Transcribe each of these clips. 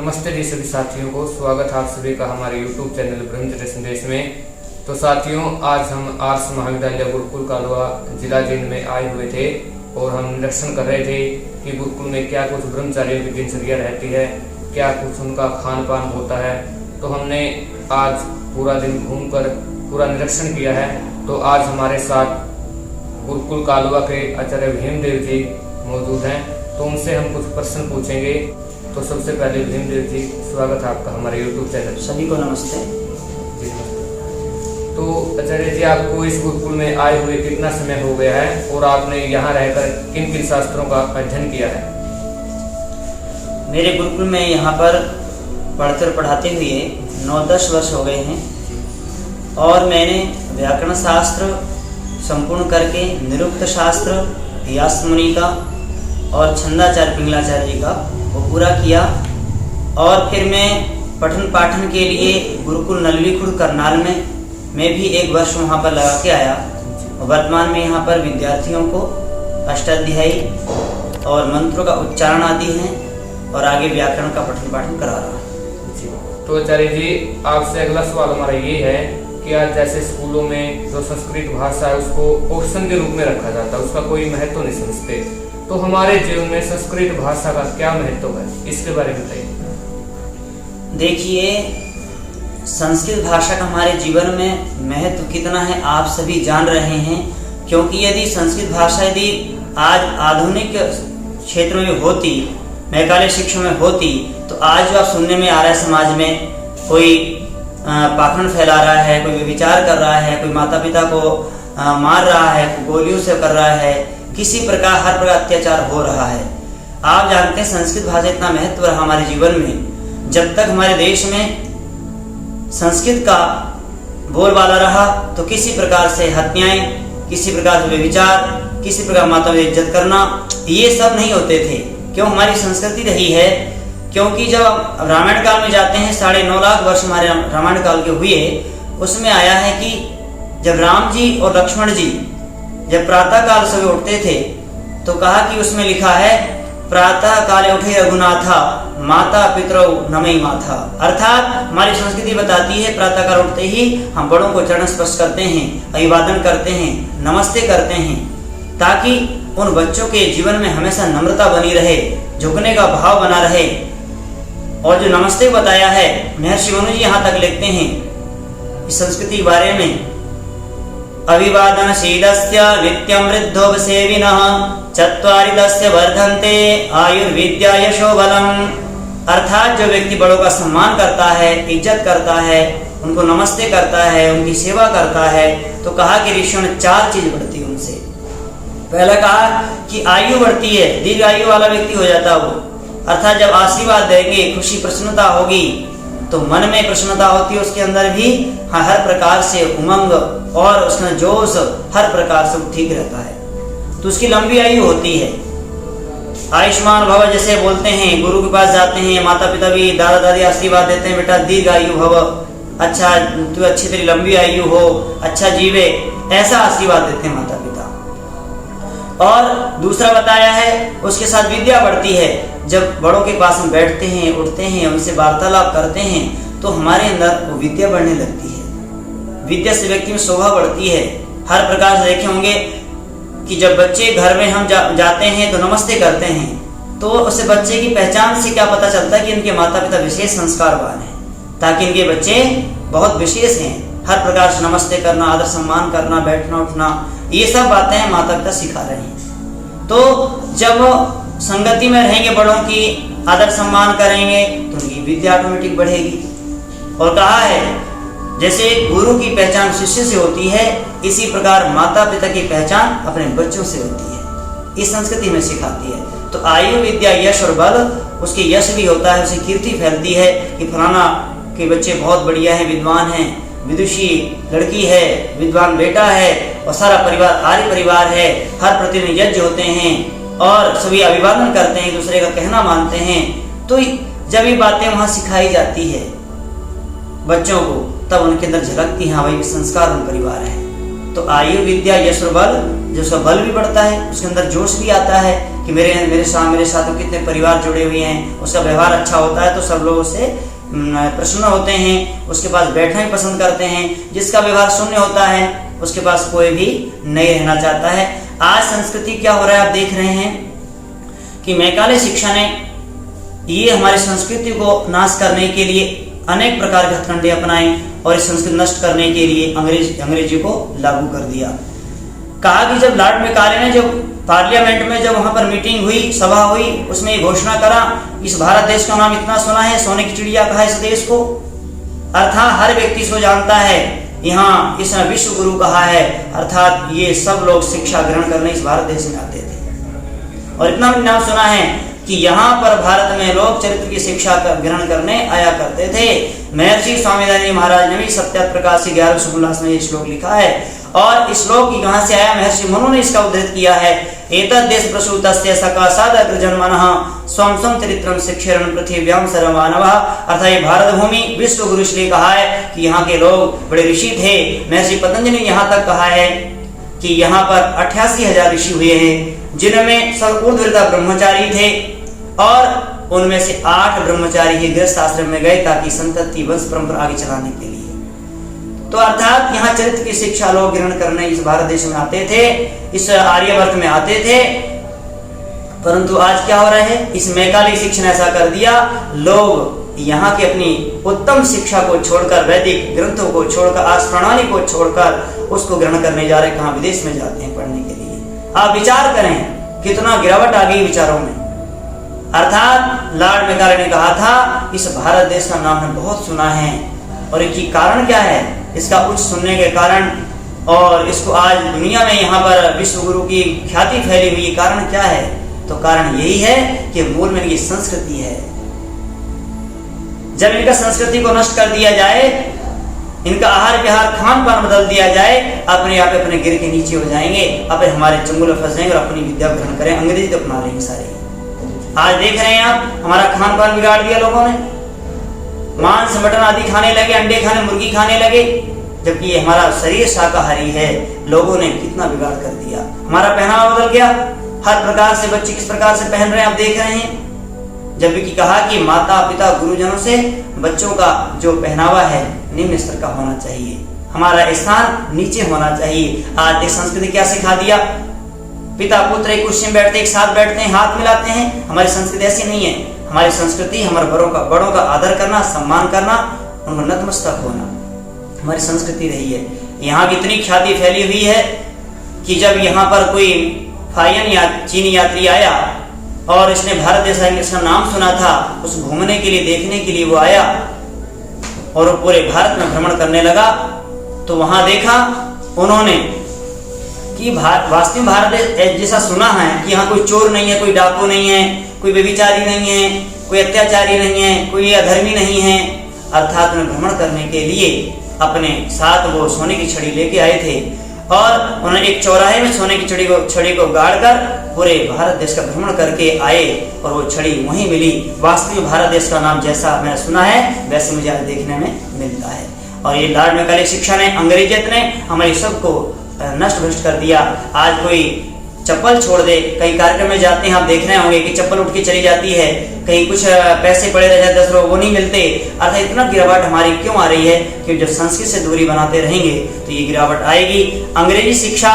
नमस्ते जी सभी साथियों को, स्वागत है आप सभी का हमारे YouTube चैनल ब्रह्मचर्य संदेश में। तो साथियों, आज हम आर्ष महाविद्यालय गुरुकुल कालवा जिला जींद में आए हुए थे और हम निरीक्षण कर रहे थे कि गुरुकुल में क्या कुछ ब्रह्मचारियों की दिनचर्या रहती है, क्या कुछ उनका खान पान होता है। तो हमने आज पूरा दिन घूमकर पूरा निरीक्षण किया है। तो आज हमारे साथ गुरुकुल कालवा के आचार्य भीमदेव जी मौजूद हैं, तो उनसे हम कुछ प्रश्न पूछेंगे। तो सबसे पहले भीमदेव जी, स्वागत है आपका हमारे YouTube चैनल। सभी को नमस्ते जी नमस्ते। तो आचार्य जी, आपको इस गुरुकुल में आए हुए कितना समय हो गया है और आपने यहाँ रहकर किन किन शास्त्रों का अध्ययन किया है? मेरे गुरुकुल में यहाँ पर पढ़ते और पढ़ाते हुए 9-10 वर्ष हो गए हैं और मैंने व्याकरण शास्त्र संपूर्ण करके निरुक्त शास्त्र व्यास मुनि का और छंदाचार्य पिंगलाचार्य जी का वो पूरा किया। और फिर मैं पठन पाठन के लिए गुरुकुल नलवीखुर्द करनाल में मैं भी 1 वर्ष वहाँ पर लगा के आया। वर्तमान में यहाँ पर विद्यार्थियों को अष्टाध्यायी और मंत्रों का उच्चारण आदि हैं और आगे व्याकरण का पठन पाठन करा रहा हूँ। तो आचार्य जी, आपसे अगला सवाल हमारा ये है कि आज जैसे स्कूलों में जो संस्कृत भाषा है उसको ऑप्शन के रूप में रखा जाता है, उसका कोई महत्व नहीं समझते, तो हमारे जीवन में संस्कृत भाषा का क्या महत्व है, इसके बारे में बताइए। देखिए, संस्कृत भाषा का हमारे जीवन में महत्व कितना है आप सभी जान रहे हैं, क्योंकि यदि संस्कृत भाषा यदि आज आधुनिक क्षेत्र में होती, मैकाले शिक्षा में होती, तो आज जो आप सुनने में आ रहा है समाज में कोई पाखंड फैला रहा है, कोई विचार कर रहा है, कोई माता पिता को मार रहा है, कोई गोलियों से कर रहा है, किसी प्रकार हर प्रकार अत्याचार हो रहा है। आप जानते हैं संस्कृत भाषा इतना महत्व रहा हमारे जीवन में। जब तक हमारे देश में संस्कृत का बोलबाला रहा तो किसी प्रकार से हत्याएं, किसी प्रकार से व्यभिचार, किसी प्रकार माता की इज्जत करना, ये सब नहीं होते थे। क्यों? हमारी संस्कृति रही है। क्योंकि जब रामायण काल में जाते हैं, 9.5 लाख वर्ष हमारे रामायण काल के हुए, उसमें आया है कि जब राम जी और लक्ष्मण जी जब प्रातः काल सुबह उठते थे तो कहा कि उसमें लिखा है प्रातः काले उठे रघुनाथा माता पितरौ नमई माथा। अर्थात हमारी संस्कृति बताती है प्रातः काल उठते ही हम बड़ों को चरण स्पर्श करते हैं, अभिवादन करते हैं, नमस्ते करते हैं, ताकि उन बच्चों के जीवन में हमेशा नम्रता बनी रहे, झुकने का भाव बना रहे। और जो नमस्ते बताया है, महर्षि मनु जी यहाँ तक लिखते हैं इस संस्कृति के बारे में, अभिवादनशीलस्य नित्यं वृद्धोपसेविनः चत्वारिदस्य वर्धन्ते आयुर्विद्या यशो बलम्। अर्थात जो व्यक्ति बड़ों का सम्मान करता है, इज्जत करता है, उनको नमस्ते करता है, उनकी सेवा करता है, तो कहा कि ऋषियों ने 4 चीज बढ़ती है उनसे। पहला कहा कि आयु बढ़ती है, दीर्घ आयु वाला व्यक्ति हो जाता है वो। अर्थात जब आशीर्वाद देंगे, खुशी प्रसन्नता होगी तो मन में प्रसन्नता होती है, उसके अंदर भी हर प्रकार से उमंग और उसका जोश हर प्रकार से ठीक रहता है, तो उसकी लंबी आयु होती है। आयुष्मान भव जैसे बोलते हैं, गुरु के पास जाते हैं, माता पिता भी दादा दादी आशीर्वाद देते हैं, बेटा दीर्घ आयु भव, अच्छा तू अच्छी तेरी लंबी आयु हो, अच्छा जीवे, ऐसा आशीर्वाद देते हैं माता पिता। और दूसरा बताया है उसके साथ विद्या बढ़ती है। जब बड़ों के पास हम बैठते हैं, उठते हैं, उनसे वार्तालाप करते हैं तो हमारे अंदर वो विद्या बढ़ने लगती है। विद्या से व्यक्ति में शोभा बढ़ती है। हर प्रकार से देखे होंगे कि जब बच्चे घर में हम जाते हैं तो नमस्ते करते हैं, तो उससे बच्चे की पहचान से क्या पता चलता है कि इनके माता पिता विशेष संस्कारवान हैं, ताकि इनके बच्चे बहुत विशेष हैं। हर प्रकार से नमस्ते करना, आदर सम्मान करना, बैठना उठना, ये सब बातें माता पिता सिखा रहे हैं। तो जब संगति में रहेंगे, बड़ों की आदर सम्मान करेंगे, तो उनकी विद्या ऑटोमेटिक बढ़ेगी। और कहा है जैसे गुरु की पहचान शिष्य से होती है, इसी प्रकार माता पिता की पहचान अपने बच्चों से होती है। इस संस्कृति में सिखाती है। तो आयु विद्या यश और बल, उसके यश भी होता है, उसकी कीर्ति फैलती है कि फलाना के बच्चे बहुत बढ़िया हैं, विद्वान हैं, विदुषी लड़की है, विद्वान बेटा है, और सारा परिवार आर्य परिवार है। हर प्रतिदिन यज्ञ होते हैं और सभी अभिवादन करते हैं, दूसरे का कहना मानते हैं। तो जब ये बातें वहाँ सिखाई जाती है बच्चों को, तब उनके अंदर झलकती है, वही संस्कार परिवार है। तो आयु विद्या यश और बल, जो उसका बल भी बढ़ता है, उसके अंदर जोश भी आता है कि मेरे साथ तो कितने परिवार जुड़े हुए हैं। उसका व्यवहार अच्छा होता है तो सब लोग उससे प्रसन्न होते हैं, उसके पास बैठना ही पसंद करते हैं। जिसका व्यवहार शून्य होता है उसके पास कोई भी नहीं रहना चाहता है। आज संस्कृति क्या हो रहा है, आप देख रहे हैं कि मैकाले शिक्षा ने ये हमारी संस्कृति को नाश करने के लिए अनेक प्रकार के हथकंडे अपनाए और इस संस्कृति नष्ट करने के लिए अंग्रेजी को लागू कर दिया। कहा कि जब लॉर्ड मैकाले ने जब पार्लियामेंट में जब वहां पर मीटिंग हुई, सभा हुई, उसमें ये घोषणा करा, इस भारत देश का नाम इतना सुना है, सोने की चिड़िया कहा इस देश को, अर्थात हर व्यक्ति इसको जानता है, यहाँ इसने विश्व गुरु कहा है, अर्थात ये सब लोग शिक्षा ग्रहण करने इस भारत देश में आते थे। और इतना भी नाम सुना है कि यहाँ पर भारत में लोग चरित्र की शिक्षा ग्रहण करने आया करते थे। महर्षि स्वामीनारायण महाराज ने भी सत्यार्थ प्रकाश 1116 में ये श्लोक लिखा है। और इस श्लोक की कहां से आया, महर्षि मनु ने इसका उद्धृत किया है। एतद् देश प्रसूतस्य सकाशाद जन्मनः स्वं स्वं चरित्रं शिक्षरन् पृथिव्यां सर्वमानवः। अर्थात ये भारत भूमि विश्व गुरु इसलिए कहा है कि यहाँ के लोग बड़े ऋषि थे। महर्षि पतंजलि ने यहाँ तक कहा है कि यहाँ पर 88,000 ऋषि हुए हैं, जिनमें सब ऊर्ध्वता ब्रह्मचारी थे और उनमें से 8 ब्रह्मचारी ही गृहस्थ आश्रम में गए ताकि संतति वंश परंपरा आगे चलाने के लिए। तो अर्थात यहाँ चरित्र की शिक्षा लोग ग्रहण करने इस भारत देश में आते थे, इस आर्यवर्त में आते थे। परंतु आज क्या हो रहा है, इस मैकाले शिक्षा ने ऐसा कर दिया, लोग यहाँ की अपनी उत्तम शिक्षा को छोड़कर, वैदिक ग्रंथों को छोड़कर, आर्ष प्रणाली को छोड़कर उसको ग्रहण करने जा रहे, कहाँ विदेश में जाते हैं पढ़ने के लिए। आप विचार करें कितना गिरावट आ गई विचारों में। अर्थात लॉर्ड मैकाले ने कहा था इस भारत देश का नाम हमने बहुत सुना है, और इसकी कारण क्या है, इसका उच्च सुनने के कारण, और इसको आज दुनिया में यहाँ पर विश्व गुरु की ख्याति फैली हुई, कारण क्या है, तो कारण यही है कि मूल में इनकी संस्कृति है। जब इनका संस्कृति को नष्ट कर दिया जाए, इनका आहार विहार खान पान बदल दिया जाए, अपने आप अपने गिर के नीचे हो जाएंगे, अपने हमारे चंगुल में फंस जाएंगे और अपनी विद्या ग्रहण करें, अंग्रेजी तो अपना लेंगे सारे। आज देख रहे हैं आप, हमारा खान पान बिगाड़ दिया लोगों ने, मांस मटन आदि खाने लगे, अंडे खाने, मुर्गी खाने लगे, जबकि ये हमारा शरीर शाकाहारी है। लोगों ने कितना बिगाड़ कर दिया, हमारा पहनावा बदल गया, हर प्रकार से बच्चे किस प्रकार से पहन रहे हैं आप देख रहे हैं। जबकि कहा कि माता पिता गुरुजनों से बच्चों का जो पहनावा है निम्न स्तर का होना चाहिए, हमारा स्थान नीचे होना चाहिए। आज एक संस्कृति क्या सिखा दिया, पिता पुत्र एक कुर्सी में बैठते, एक साथ बैठते हैं, हाथ मिलाते हैं। हमारी संस्कृति ऐसी नहीं है। हमारी संस्कृति हमारे बड़ों का आदर करना, सम्मान करना, उनको नतमस्तक होना हमारी संस्कृति रही है। यहाँ की इतनी ख्याति फैली हुई है कि जब यहाँ पर कोई फायन या चीनी यात्री आया और इसने भारत देश का नाम सुना था, उस घूमने के लिए, देखने के लिए वो आया और वो पूरे भारत में भ्रमण करने लगा, तो वहां देखा उन्होंने कि वास्तविक भारत देश जैसा सुना है कि यहाँ कोई चोर नहीं है, कोई डाकू नहीं है, कोई व्यभिचारी नहीं है, कोई अत्याचारी नहीं है, कोई अधर्मी नहीं है। अर्थात उन्हें भ्रमण करने के लिए अपने साथ वो सोने की छड़ी लेके आए थे और उन्होंने एक चौराहे में सोने की छड़ी को गाड़कर पूरे भारत देश का भ्रमण करके आए और वो छड़ी वहीं मिली। वास्तविक भारत देश का नाम जैसा मैंने सुना है वैसे मुझे आज देखने में मिलता है। और ये लॉर्ड मैकाले शिक्षा ने, अंग्रेजियत ने हमारी सबको नष्ट भ्रष्ट कर दिया। आज कोई चप्पल छोड़ दे, कहीं कार्यक्रम में जाते हैं आप देख रहे होंगे कि चप्पल उठ के चली जाती है, कहीं कुछ पैसे पड़े रह जाते 10 रुपये वो नहीं मिलते। अर्थात इतना गिरावट हमारी क्यों आ रही है कि जब संस्कृत से दूरी बनाते रहेंगे तो ये गिरावट आएगी। अंग्रेजी शिक्षा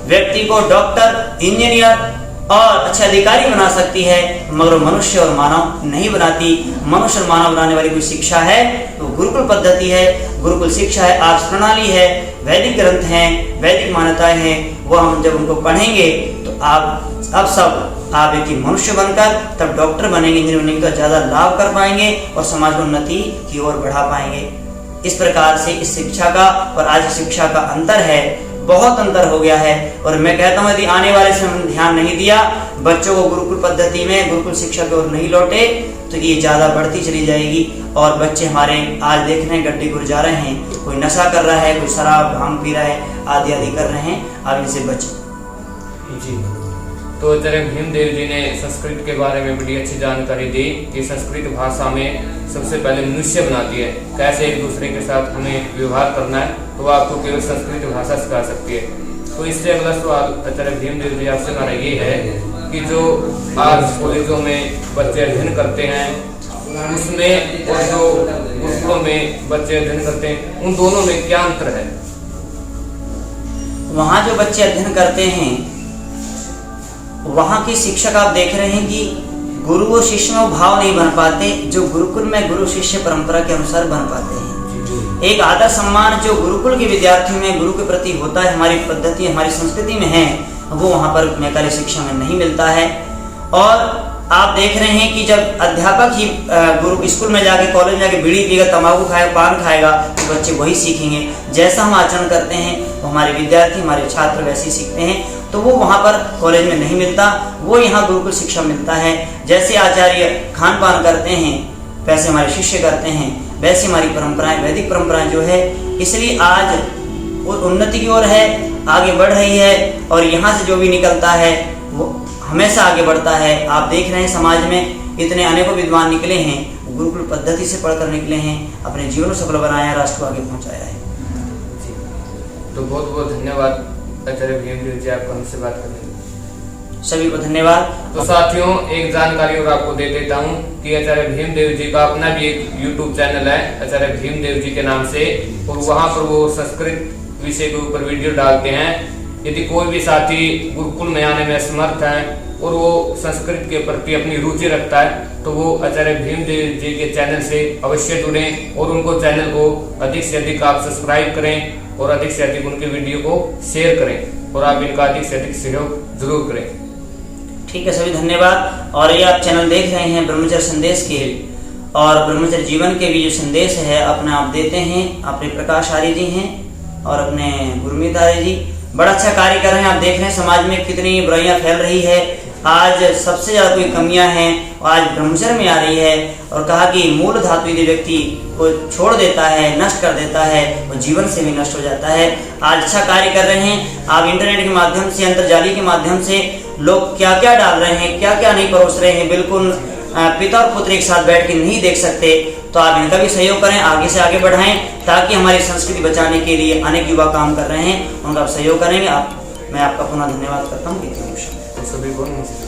व्यक्ति को डॉक्टर, इंजीनियर और अच्छे अधिकारी बना सकती है, मगर मनुष्य और मानव नहीं बनाती। मनुष्य और मानव बनाने वाली कोई शिक्षा है तो गुरुकुल पद्धति है, गुरुकुल शिक्षा है, आर्ष प्रणाली है, वैदिक ग्रंथ हैं, वैदिक मान्यताएं हैं। वो हम जब उनको पढ़ेंगे तो आप एक मनुष्य बनकर तब डॉक्टर बनेंगे, इंजीनियर बनेंगे तो ज्यादा लाभ कर पाएंगे और समाज को उन्नति की ओर बढ़ा पाएंगे। इस प्रकार से इस शिक्षा का और आज की शिक्षा का अंतर है, बहुत अंतर हो गया है। और मैं कहता हूँ यदि आने वाले समय में ध्यान नहीं दिया, बच्चों को गुरुकुल पद्धति में, गुरुकुल शिक्षा की ओर नहीं लौटे तो ये ज्यादा बढ़ती चली जाएगी। और बच्चे हमारे आज देख रहे हैं गड्ढे गुर जा रहे हैं, कोई नशा कर रहा है, कोई शराब भांग पी रहा है, आदि आदि कर रहे हैं। आप इनसे बचो। जी तो आचार्य भीमदेव जी ने संस्कृत के बारे में बड़ी अच्छी जानकारी दी कि संस्कृत भाषा में सबसे पहले मनुष्य बनाती है, कैसे एक दूसरे के साथ हमें व्यवहार करना है, तो आपको केवल संस्कृत भाषा सिखा सकती है। तो इससे अगला सवाल आचार्य भीमदेव जी आपसे हमारा ये है कि जो आज कॉलेजों में बच्चे अध्ययन करते हैं उसमें और जो गुरुकुलों में बच्चे अध्ययन करते हैं, उन दोनों में क्या अंतर है? वहाँ जो बच्चे अध्ययन करते हैं वहाँ के शिक्षक आप देख रहे हैं कि गुरु और शिष्य में भाव नहीं बन पाते जो गुरुकुल में गुरु शिष्य परंपरा के अनुसार बन पाते हैं। एक आदर सम्मान जो गुरुकुल के विद्यार्थियों में गुरु के प्रति होता है, हमारी पद्धति हमारी संस्कृति में है, वो वहाँ पर मैकाली शिक्षा में नहीं मिलता है। और आप देख रहे हैं कि जब अध्यापक ही गुरु स्कूल में जाके कॉलेज में जाके बीड़ी पीएगा, तंबाकू खाएगा, पान खाएगा, तो बच्चे वही सीखेंगे। जैसा हम आचरण करते हैं वो हमारे विद्यार्थी हमारे छात्र वैसे ही सीखते हैं, तो वो वहाँ पर कॉलेज में नहीं मिलता, वो यहाँ गुरुकुल शिक्षा मिलता है। जैसे आचार्य खान पान करते हैं वैसे हमारे शिष्य करते हैं, वैसे हमारी परंपराएं वैदिक परंपराएं जो है, इसलिए आज वो उन्नति की ओर है, आगे बढ़ रही है। और यहाँ से जो भी निकलता है वो हमेशा आगे बढ़ता है। आप देख रहे हैं समाज में इतने अनेकों विद्वान निकले हैं, गुरुकुल पद्धति से पढ़कर निकले हैं, अपने जीवन को सफल बनाया, राष्ट्र को आगे पहुँचाया है। तो बहुत बहुत धन्यवाद आचार्य भीमदेव जी, आपको हमसे बात करने। सभी को धन्यवाद। तो साथियों एक जानकारी और आपको दे देता हूँ कि आचार्य भीमदेव जी का अपना भी एक YouTube चैनल है आचार्य भीमदेव जी के नाम से, और वहाँ पर वो संस्कृत विषय के ऊपर वीडियो डालते हैं। यदि कोई भी साथी गुरुकुल में आने में असमर्थ है और वो संस्कृत के प्रति अपनी रुचि रखता है, तो वो आचार्य भीमदेव जी के चैनल से अवश्य जुड़ें और उनको चैनल को अधिक से अधिक आप सब्सक्राइब करें और अधिक से अधिक उनके वीडियो को शेयर करें और आप इनका अधिक से अधिक सहयोग जरूर करें। ठीक है, सभी धन्यवाद। और ये आप चैनल देख रहे हैं ब्रह्मचर्य संदेश के, और ब्रह्मचर्य जीवन के भी जो संदेश है अपने आप देते हैं, अपने प्रकाश आर्य जी हैं और अपने गुरमीत आर्य जी बड़ा अच्छा कार्य कर रहे हैं। आप देख रहे हैं समाज में कितनी बुराइयां फैल रही है, आज सबसे ज्यादा कोई कमियां हैं आज ब्रह्मचर्य में आ रही है। और कहा कि मूल धातु यदि व्यक्ति को छोड़ देता है, नष्ट कर देता है, वो जीवन से भी नष्ट हो जाता है। आज अच्छा कार्य कर रहे हैं आप, इंटरनेट के माध्यम से, अंतर्जाली के माध्यम से लोग क्या क्या डाल रहे हैं, क्या क्या नहीं परोस रहे हैं, बिल्कुल पिता और पुत्र एक साथ बैठ के नहीं देख सकते। तो आप इनका भी सहयोग करें, आगे से आगे बढ़ाएं, ताकि हमारी संस्कृति बचाने के लिए अनेक युवा काम कर रहे हैं, उनका आप सहयोग करेंगे। मैं आपका पुनः धन्यवाद करता हूँ। सभी को नमस्ते।